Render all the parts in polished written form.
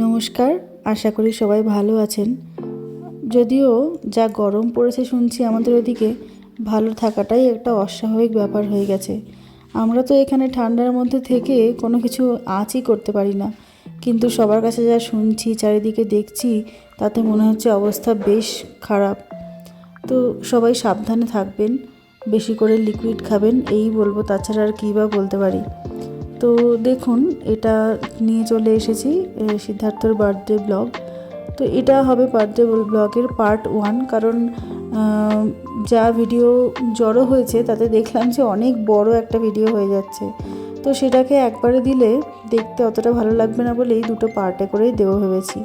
নমস্কার, আশা করি সবাই ভালো আছেন। যদিও যা গরম পড়েছে শুনছি আমাদের ওদিকে, ভালো থাকাটাই একটা অস্বাভাবিক ব্যাপার হয়ে গেছে। আমরা তো এখানে ঠান্ডার মধ্যে থেকে কোনো কিছু আঁচই করতে পারি না, কিন্তু সবার কাছে যা শুনছি, চারিদিকে দেখছি, তাতে মনে হচ্ছে অবস্থা বেশ খারাপ। তো সবাই সাবধানে থাকবেন, বেশি করে লিকুইড খাবেন, এই বলবো, তাছাড়া আর কী বা বলতে পারি। তো দেখুন, এটা নিয়ে চলে এসেছি সিদ্ধার্থর বার্থডে ব্লগ। তো এটা হবে বার্থডে ব্লগের পার্ট 1, কারণ যা ভিডিও জড়ো হয়েছে তাতে দেখলাম যে অনেক বড় একটা ভিডিও হয়ে যাচ্ছে। তো সেটাকে একবারে দিলে দেখতে অতটা ভালো লাগবে না বলেই দুটো পার্টে করেই দেবো ভেবেছি।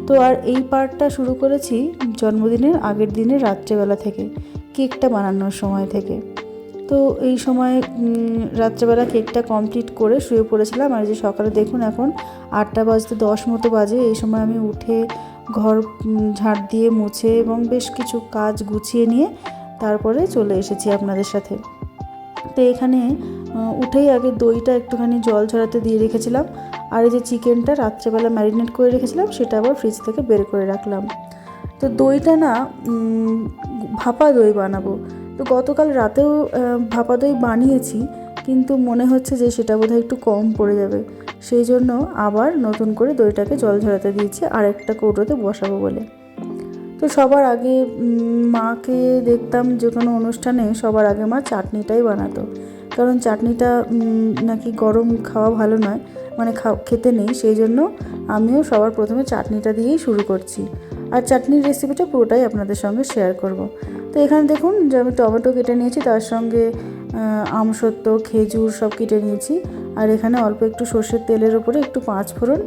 তো আর এই পার্টটা শুরু করেছি জন্মদিনের আগের দিনের রাত্রেবেলা থেকে, কেকটা বানানোর সময় থেকে। তো এই সময় রাত্রেবেলা কেকটা কমপ্লিট করে শুয়ে পড়েছিলাম। আর যে সকালে দেখুন এখন 8টা বাজতে 10 মতো বাজে। এই সময় আমি উঠে ঘর ঝাড় দিয়ে মুছে এবং বেশ কিছু কাজ গুছিয়ে নিয়ে তারপরে চলে এসেছি আপনাদের সাথে। তো এখানে উঠেই আগে দইটা একটুখানি জল ঝরাতে দিয়ে রেখেছিলাম, আর এই যে চিকেনটা রাত্রেবেলা ম্যারিনেট করে রেখেছিলাম সেটা আবার ফ্রিজ থেকে বের করে রাখলাম। তো দইটা না ভাপা দই বানাবো। তো গতকাল রাতেও ভাপা দই বানিয়েছি, কিন্তু মনে হচ্ছে যে সেটা বোধহয় একটু কম পড়ে যাবে, সেই জন্য আবার নতুন করে দইটাকে জল ঝরাতে দিয়েছি আর একটা কৌটোতে বসাবো বলে। তো সবার আগে মাকে দেখতাম যে কোনো অনুষ্ঠানে সবার আগে মা চাটনিটাই বানাতো, কারণ চাটনিটা নাকি গরম খাওয়া ভালো নয়, মানে খেতে নেই, সেই জন্য আমিও সবার প্রথমে চাটনিটা দিয়েই শুরু করছি। আর চাটনির রেসিপিটা পুরোটাই আপনাদের সঙ্গে শেয়ার করব। তো এখানে দেখুন যে আমি টমেটো কেটে নিয়েছি, তার সঙ্গে আমসত্ত্ব, খেজুর সব কেটে নিয়েছি। আর এখানে অল্প একটু সর্ষের তেলের ওপরে একটু 5 ফোড়ন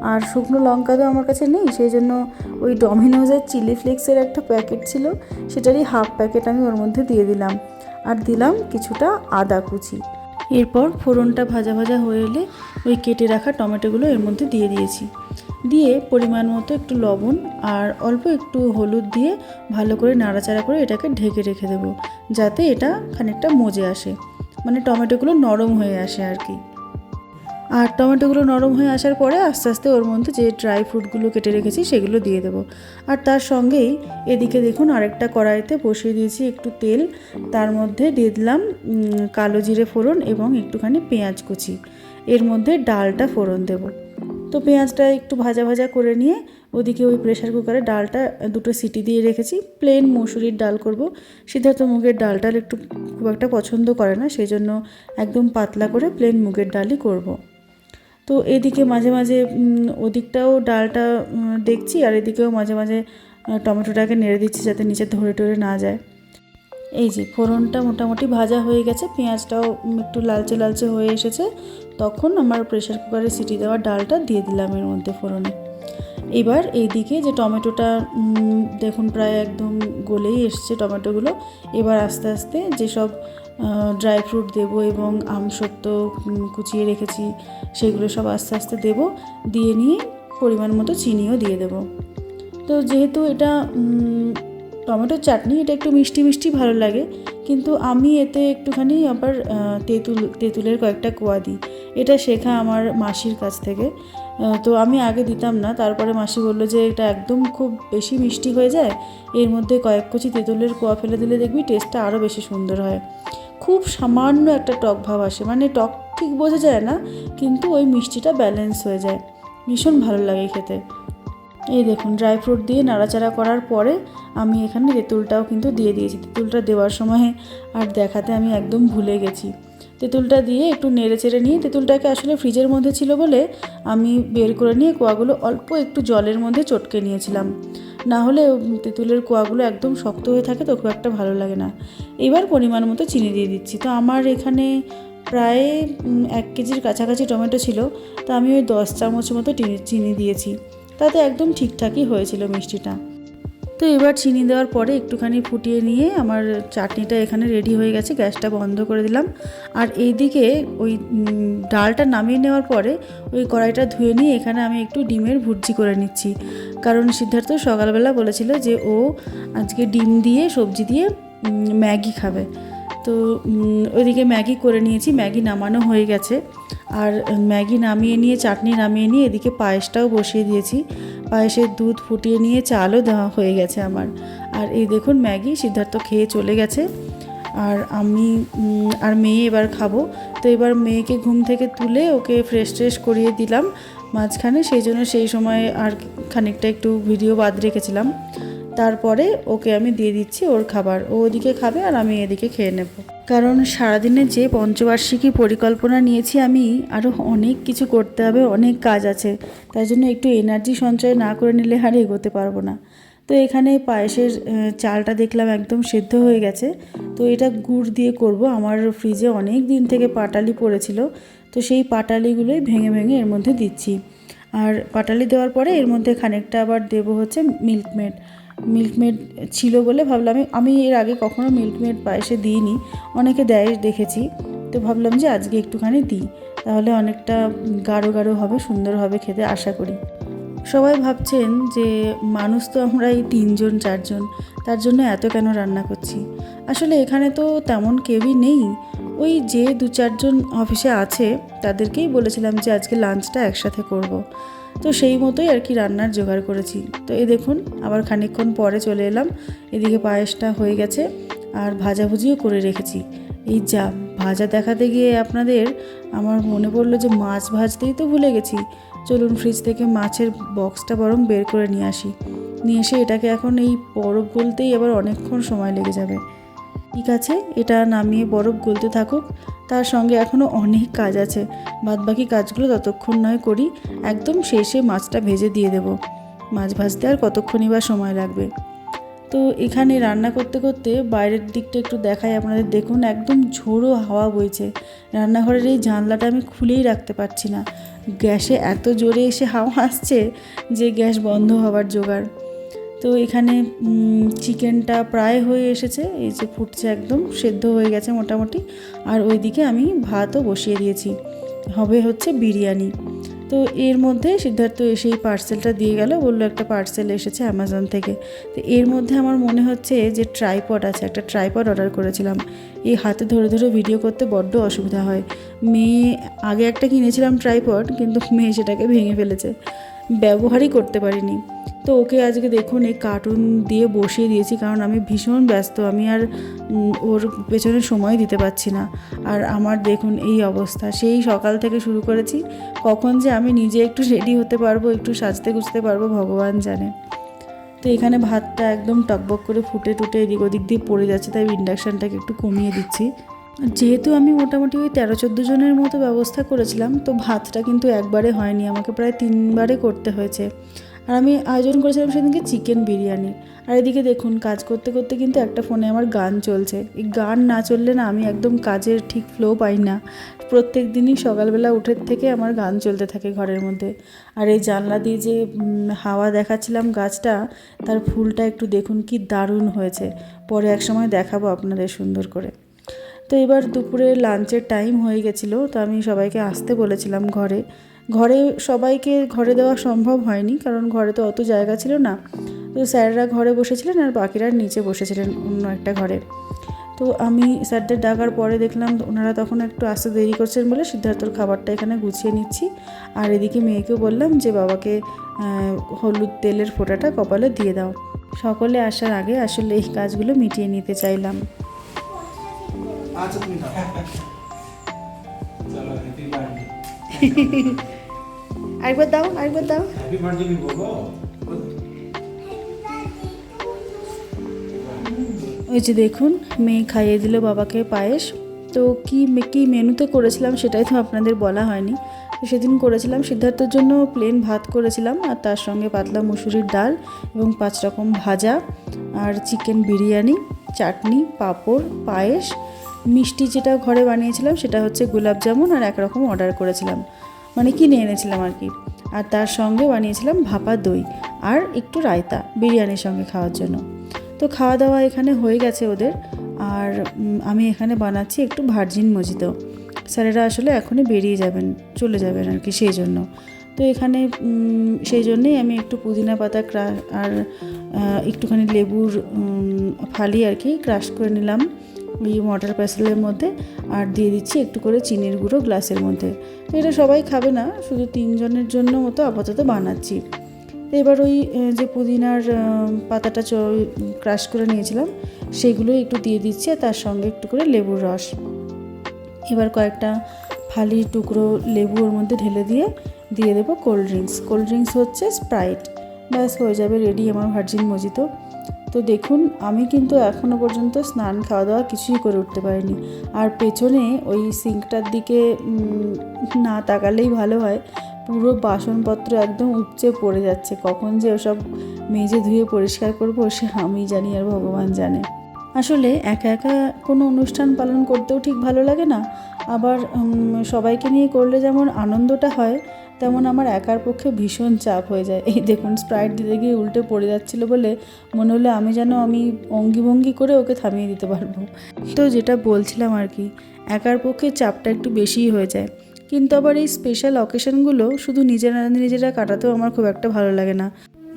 আর শুকনো লঙ্কা তো আমার কাছে নেই, সেই জন্য ওই ডমিনোজের চিলি ফ্লেক্সের একটা প্যাকেট ছিল, সেটারই হাফ প্যাকেট আমি ওর মধ্যে দিয়ে দিলাম। আর দিলাম কিছুটা আদা কুচি। এরপর ফোড়নটা ভাজা ভাজা হয়ে এলে ওই কেটে রাখা টমেটোগুলো এর মধ্যে দিয়ে দিয়েছি। দিয়ে পরিমাণ মতো একটু লবণ আর অল্প একটু হলুদ দিয়ে ভালো করে নাড়াচাড়া করে এটাকে ঢেকে রেখে দেবো, যাতে এটা খানিকটা মজে আসে, মানে টমেটোগুলো নরম হয়ে আসে আর কি। আর টমেটোগুলো নরম হয়ে আসার পরে আস্তে আস্তে ওর মধ্যে যে ড্রাই ফ্রুটগুলো কেটে রেখেছি সেগুলো দিয়ে দেবো। আর তার সঙ্গেই এদিকে দেখুন আরেকটা কড়াইতে বসিয়ে দিয়েছি একটু তেল, তার মধ্যে দিয়ে দিলাম কালো জিরে ফোড়ন এবং একটুখানি পেঁয়াজ কুচি। এর মধ্যে ডালটা ফোড়ন দেব। তো পেঁয়াজটা একটু ভাজা ভাজা করে নিয়ে ওদিকে ওই প্রেশার কুকারে ডালটা 2টো সিটি দিয়ে রেখেছি। প্লেন মসুরির ডাল করব। সিদ্ধার্থ মুগের ডালটা একটু খুব একটা পছন্দ করে না, সেই জন্য একদম পাতলা করে প্লেন মুগের ডালই করব। তো এদিকে মাঝে মাঝে ওদিকটাও ডালটা দেখছি, আর এদিকেও মাঝে মাঝে টমেটোটাকে নেড়ে দিচ্ছি যাতে নিচে ধরে টরে না যায়। এই যে ফোড়নটা মোটামুটি ভাজা হয়ে গেছে, পেঁয়াজটাও একটু লালচে লালচে হয়ে এসেছে, তখন আমার প্রেশার কুকারে সিটি দেওয়া ডালটা দিয়ে দিলাম এর মধ্যে ফোড়নে। এবার এইদিকে যে টমেটোটা দেখুন প্রায় একদম গলেই এসছে টমেটোগুলো। এবার আস্তে আস্তে যেসব ড্রাই ফ্রুট দেবো এবং আমসত্ত্ব কুচিয়ে রেখেছি সেগুলো সব আস্তে আস্তে দেবো, দিয়ে নিয়ে পরিমাণ মতো চিনিও দিয়ে দেবো। তো যেহেতু এটা টমেটোর চাটনি, এটা একটু মিষ্টি মিষ্টি ভালো লাগে, কিন্তু আমি এতে একটুখানি আবার তেঁতুলের কয়েকটা কোয়া দিই। এটা শেখা আমার মাসির কাছ থেকে। তো আমি আগে দিতাম না, তারপরে মাসি বললো যে এটা একদম খুব বেশি মিষ্টি হয়ে যায়, এর মধ্যে কয়েক কুচি তেঁতুলের কোয়া ফেলে দিলে দেখবি টেস্টটা আরও বেশি সুন্দর হয়। খুব সামান্য একটা টক ভাব আসে, মানে টক ঠিক বোঝা যায় না, কিন্তু ওই মিষ্টিটা ব্যালেন্স হয়ে যায়, ভীষণ ভালো লাগে খেতে। এই দেখুন ড্রাই ফ্রুট দিয়ে নাড়াচাড়া করার পরে আমি এখানে তেঁতুলটাও কিন্তু দিয়ে দিয়েছি। তেঁতুলটা দেওয়ার সময় আর দেখাতে আমি একদম ভুলে গেছি। তেঁতুলটা দিয়ে একটু নেড়ে চেড়ে নিয়ে, তেঁতুলটাকে আসলে ফ্রিজের মধ্যে ছিল বলে আমি বের করে নিয়ে কোয়াগুলো অল্প একটু জলের মধ্যে চটকে নিয়েছিলাম, না হলে তেঁতুলের কোয়াগুলো একদম শক্ত হয়ে থাকে তো খুব একটা ভালো লাগে না। এবার পরিমাণ মতো চিনি দিয়ে দিচ্ছি। তো আমার এখানে প্রায় 1 কেজির কাছাকাছি টমেটো ছিল, তো আমি ওই 10 চামচ মতো চিনি দিয়েছি, তাতে একদম ঠিকঠাকই হয়েছিল মিষ্টিটা। তো এবার চিনি দেওয়ার পরে একটুখানি ফুটিয়ে নিয়ে আমার চাটনিটা এখানে রেডি হয়ে গেছে, গ্যাসটা বন্ধ করে দিলাম। আর এইদিকে ওই ডালটা নামিয়ে নেওয়ার পরে ওই কড়াইটা ধুয়ে নিয়ে এখানে আমি একটু ডিমের ভুর্জি করে নিচ্ছি, কারণ সিদ্ধার্থ সকালবেলা বলেছিল যে ও আজকে ডিম দিয়ে সবজি দিয়ে ম্যাগি খাবে। তো ওইদিকে ম্যাগি করে নিয়েছি, ম্যাগি নামানো হয়ে গেছে। আর ম্যাগি নামিয়ে নিয়ে চাটনি নামিয়ে নিয়ে এদিকে পায়েসটাও বসিয়ে দিয়েছি। পায়েসের দুধ ফুটিয়ে নিয়ে চালও দেওয়া হয়ে গেছে আমার। আর এই দেখুন ম্যাগি সিদ্ধার্থ খেয়ে চলে গেছে। আর আমি আর মেয়ে এবার খাবো। তো এবার মেয়েকে ঘুম থেকে তুলে ওকে ফ্রেশ ট্রেশ করিয়ে দিলাম মাঝখানে, সেই জন্য সেই সময় আর খানিকটা একটু ভিডিও বাদ রেখেছিলাম। তারপরে ওকে আমি দিয়ে দিচ্ছি ওর খাবার, ও ওদিকে খাবে আর আমি এদিকে খেয়ে নেব। কারণ সারাদিনে যে পঞ্চবার্ষিকী পরিকল্পনা নিয়েছি আমি, আরও অনেক কিছু করতে হবে, অনেক কাজ আছে, তাই জন্য একটু এনার্জি সঞ্চয় না করে নিলে আর এগোতে পারবো না। তো এখানে পায়েসের চালটা দেখলাম একদম সেদ্ধ হয়ে গেছে। তো এটা গুড় দিয়ে করব। আমার ফ্রিজে অনেক দিন থেকে পাটালি পড়েছিল, তো সেই পাটালিগুলোই ভেঙে ভেঙে এর মধ্যে দিচ্ছি। আর পাটালি দেওয়ার পরে এর মধ্যে খানিকটা আবার দেবো হচ্ছে মিল্কমেড। মিল্কমেড ছিল বলে ভাবলাম, আমি এর আগে কখনো মিল্কমেড পায়েসে দিইনি, অনেকে দেয় দেখেছি, তো ভাবলাম যে আজকে একটুখানি দিই, তাহলে অনেকটা গাঢ় গাঢ় হবে, সুন্দর হবে খেতে আশা করি। সবাই ভাবছেন যে মানুষ তো আমরা এই 3জন 4জন, তার জন্য এত কেন রান্না করছি। আসলে এখানে তো তেমন কেউই নেই, ওই যে 2-4 জন অফিসে আছে তাদেরকেই বলেছিলাম যে আজকে লাঞ্চটা একসাথে করব। তো সেই মতোই আর কি রান্নার জোগাড় করেছি। তো এই দেখুন আবার খানিকক্ষণ পরে চলে এলাম, এদিকে পায়েসটা হয়ে গেছে আর ভাজাভুজিও করে রেখেছি। এই যা ভাজা দেখাতে গিয়ে আপনাদের আমার মনে পড়লো যে মাছ ভাজতেই তো ভুলে গেছি। চলুন ফ্রিজ থেকে মাছের বক্সটা বরং বের করে নিয়ে আসি, নিয়ে এসে এটাকে এখন এই বরফ গলতেই আবার অনেকক্ষণ সময় লেগে যাবে। ঠিক আছে, এটা নামিয়ে বরফ গলতে থাকুক, তার সঙ্গে এখনও অনেক কাজ আছে, বাদবাকি কাজগুলো ততক্ষণ নয় করি। একদম শেষে মাছটা ভেজে দিয়ে দেব, মাছ ভাজতে আর কতক্ষণই বা সময় লাগবে। তো এখানে রান্না করতে করতে বাইরের দিকটা একটু দেখাই আপনাদের, দেখুন একদম ঝোড়ো হাওয়া বইছে। রান্নাঘরের এই জানলাটা আমি খুলেই রাখতে পারছি না, গ্যাসে এত জোরে এসে হাওয়া আসছে যে গ্যাস বন্ধ হওয়ার জোগাড়। তো এখানে চিকেনটা প্রায় হয়ে এসেছে, এই যে ফুটছে, একদম সেদ্ধ হয়ে গেছে মোটামুটি। আর ওইদিকে আমি ভাতও বসিয়ে দিয়েছি, হবে হচ্ছে বিরিয়ানি। তো এর মধ্যে সিদ্ধার্থ এসেই পার্সেলটা দিয়ে গেল, বললো একটা পার্সেল এসেছে অ্যামাজন থেকে। তো এর মধ্যে আমার মনে হচ্ছে যে ট্রাইপড আছে, একটা ট্রাইপড অর্ডার করেছিলাম। এই হাতে ধরে ধরে ভিডিও করতে বড্ড অসুবিধা হয়। মেয়ে আগে একটা কিনেছিলাম ট্রাইপড, কিন্তু মেয়ে সেটাকে ভেঙে ফেলেছে, ব্যবহারই করতে পারিনি। তো ওকে আজকে দেখুন এই কার্টুন দিয়ে বসিয়ে দিয়েছি, কারণ আমি ভীষণ ব্যস্ত, আমি আর ওর পেছনে সময় দিতে পারছি না। আর আমার দেখুন এই অবস্থা, সেই সকাল থেকে শুরু করেছি, কখন যে আমি নিজে একটু রেডি হতে পারবো, একটু সাজতে গুছতে পারবো ভগবান জানে। তো এখানে ভাতটা একদম টকবক করে ফুটে টুটে এদিক ওদিক দিয়ে পড়ে যাচ্ছে, তাই ইন্ডাকশানটাকে একটু কমিয়ে দিচ্ছি। যেহেতু আমি মোটামুটি ওই 13-14 জনের মতো ব্যবস্থা করেছিলাম, তো ভাতটা কিন্তু একবারে হয়নি, আমাকে প্রায় 3বারে করতে হয়েছে। আর আমি আয়োজন করেছিলাম সেদিনকে চিকেন বিরিয়ানি। আর এদিকে দেখুন কাজ করতে করতে কিন্তু একটা ফোনে আমার গান চলছে, এই গান না চললে না আমি একদম কাজের ঠিক ফ্লো পাই না। প্রত্যেক দিনই সকালবেলা উঠের থেকে আমার গান চলতে থাকে ঘরের মধ্যে। আর এই জানলা দিয়ে যে হাওয়া দেখাচ্ছিলাম গাছটা, তার ফুলটা একটু দেখুন কি দারুণ হয়েছে, পরে এক সময় দেখাবো আপনাদের সুন্দর করে। তো এবার দুপুরে লাঞ্চের টাইম হয়ে গেছিলো, তো আমি সবাইকে আসতে বলেছিলাম ঘরে। সবাইকে ঘরে দেওয়া সম্ভব হয়নি, কারণ ঘরে তো অত জায়গা ছিল না। তো স্যাররা ঘরে বসেছিলেন আর বাকিরা নিচে বসেছিলেন অন্য একটা ঘরে। তো আমি স্যারদের ডাকার পরে দেখলাম ওনারা তখন একটু আসতে দেরি করছেন বলে সিদ্ধার্থর খাবারটা এখানে গুছিয়ে নিচ্ছি। আর এদিকে মেয়েকেও বললাম যে বাবাকে হলুদ তেলের ফোঁটাটা কপালে দিয়ে দাও। সকলে আসার আগে আসলে এই কাজগুলো মিটিয়ে নিতে চাইলাম। আচ্ছা তুমি দাও। চলো হ্যাপি বার্থডে। আরেকবার দাও, আরেকবার দাও। হ্যাপি বার্থডে কি বলবো? ওই যে দেখুন মেয়ে খাইয়ে দিল বাবাকে পায়েস। তো কি মেনুতে করেছিলাম সেটাই তো আপনাদের বলা হয়নি। তো সেদিন করেছিলাম সিদ্ধার্থর জন্য প্লেন ভাত করেছিলাম, আর তার সঙ্গে পাতলা মুসুরির ডাল এবং 5 রকম ভাজা, আর চিকেন বিরিয়ানি, চাটনি, পাঁপড়, পায়েস, মিষ্টি যেটা ঘরে বানিয়েছিলাম সেটা হচ্ছে গোলাপ জামুন, আর 1 রকম অর্ডার করেছিলাম, মানে কিনে এনেছিলাম আর কি। আর তার সঙ্গে বানিয়েছিলাম ভাপা দই আর একটু রায়তা বিরিয়ানির সঙ্গে খাওয়ার জন্য। তো খাওয়া দাওয়া এখানে হয়ে গেছে ওদের। আর আমি এখানে বানাচ্ছি একটু ভার্জিন মজিতো। স্যারেরা আসলে এখনই বেরিয়ে যাবেন, চলে যাবেন আর কি, সেই জন্য। তো এখানে সেই জন্যেই আমি একটু পুদিনা পাতা আর একটুখানি লেবুর ফালি আর কি ক্রাশ করে নিলাম, ওই মটর প্যাসেলের মধ্যে, আর দিয়ে দিচ্ছি একটু করে চিনির গুঁড়ো গ্লাসের মধ্যে। তো এটা সবাই খাবে না, শুধু 3 জনের জন্য মতো আপাতত বানাচ্ছি। এবার ওই যে পুদিনার পাতাটা ক্রাশ করে নিয়েছিলাম সেগুলো একটু দিয়ে দিচ্ছি, আর তার সঙ্গে একটু করে লেবুর রস। এবার কয়েকটা ফালি টুকরো লেবু ওর মধ্যে ঢেলে দিয়ে দেবো কোল্ড ড্রিঙ্কস হচ্ছে স্প্রাইট। ব্যাস হয়ে যাবে রেডি আমার ভার্জিন মজিতো। তো দেখুন, আমি কিন্তু এখনও পর্যন্ত স্নান খাওয়া দাওয়া কিছুই করে উঠতে পারিনি। আর পেছনে ওই সিঙ্কটার দিকে না তাকালেই ভালো হয়, পুরো বাসনপত্র একদম উপচে পড়ে যাচ্ছে। কখন যে ওসব মেজে ধুয়ে পরিষ্কার করবো সে আমি জানি আর ভগবান জানে। আসলে একা একা কোনো অনুষ্ঠান পালন করতেও ঠিক ভালো লাগে না, আবার সবাইকে নিয়ে করলে যেমন আনন্দটা হয়, তেমন আমার একার পক্ষে ভীষণ চাপ হয়ে যায়। এই দেখুন, স্প্রাইট দিতে গিয়ে উল্টে পড়ে যাচ্ছিলো বলে মনে হলো আমি অঙ্গি করে ওকে থামিয়ে দিতে পারবো। তো যেটা বলছিলাম আর কি, একার পক্ষে চাপটা একটু বেশিই হয়ে যায়। কিন্তু আবার এই স্পেশাল অকেশনগুলো শুধু নিজেরা কাটাতেও আমার খুব একটা ভালো লাগে না।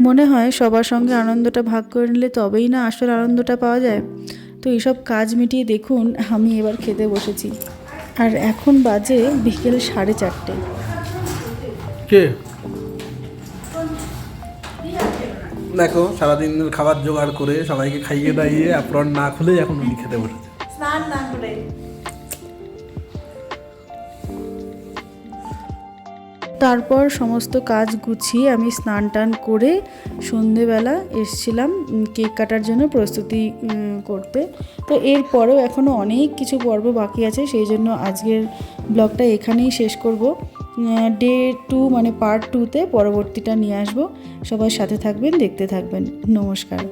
মনে হয় সবার সঙ্গে আনন্দটা ভাগ করে নিলে তবেই না আসল আনন্দটা পাওয়া যায়। তো এইসব কাজ মিটিয়ে দেখুন আমি এবার খেতে বসেছি, আর এখন বাজে বিকেল 4:30। কে দেখো সারাদিনের খাবার জোগাড় করে সবাইকে খাইয়ে দাইয়ে অ্যাপ্রন না খুলে এখন উনি খেতে বসেছে। স্নান না করে তারপর সমস্ত কাজ গুছিয়ে আমি স্নান টান করে সন্ধেবেলা এসছিলাম কেক কাটার জন্য প্রস্তুতি করতে। তো এরপরেও এখনও অনেক কিছু পর্ব বাকি আছে, সেই জন্য আজকের ব্লগটা এখানেই শেষ করব। ডে 2 মানে পার্ট 2তে পরবর্তীটা নিয়ে আসবো। সবার সাথে থাকবেন, দেখতে থাকবেন। নমস্কার।